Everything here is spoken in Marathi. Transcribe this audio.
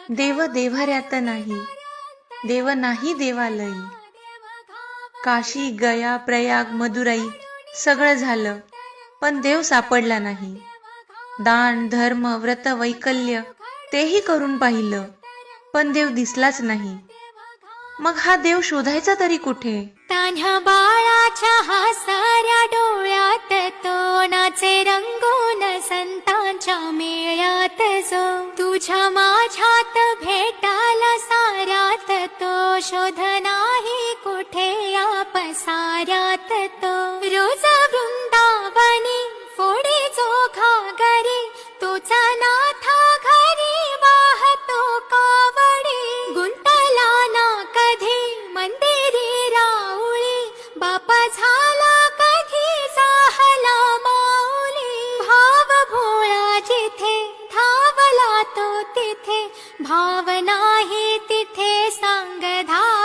देव देव्हाऱ्यात नाही, देव नाही देवालयी. काशी गया प्रयाग मदुराई सगळं झालं, पण देव सापडला नाही. दान धर्म व्रत वैकल्य तेही करून पाहिलं, पण देव दिसलाच नाही. मग हा देव शोधायचा तरी कुठे? तान्ह्या बाळाच्या हासाऱ्या डोळ्यात तो नाचे रंगून संतांच्या मेळ्यात जो तुझ्या माझ्यात भेटाला साऱ्यात तो शोध नाही कुठे या पसाऱ्यात तो रोज वृंदावनी फोडे जो घागरी तोचा नाथा घरी वाहतो कावडी गुंतला ना कधी मंदिरी राऊळी बापा झाला कधी जाहला माऊली भाव भोळा जिथे धावला तो तिथे भाव नाही तिथे सांग धाव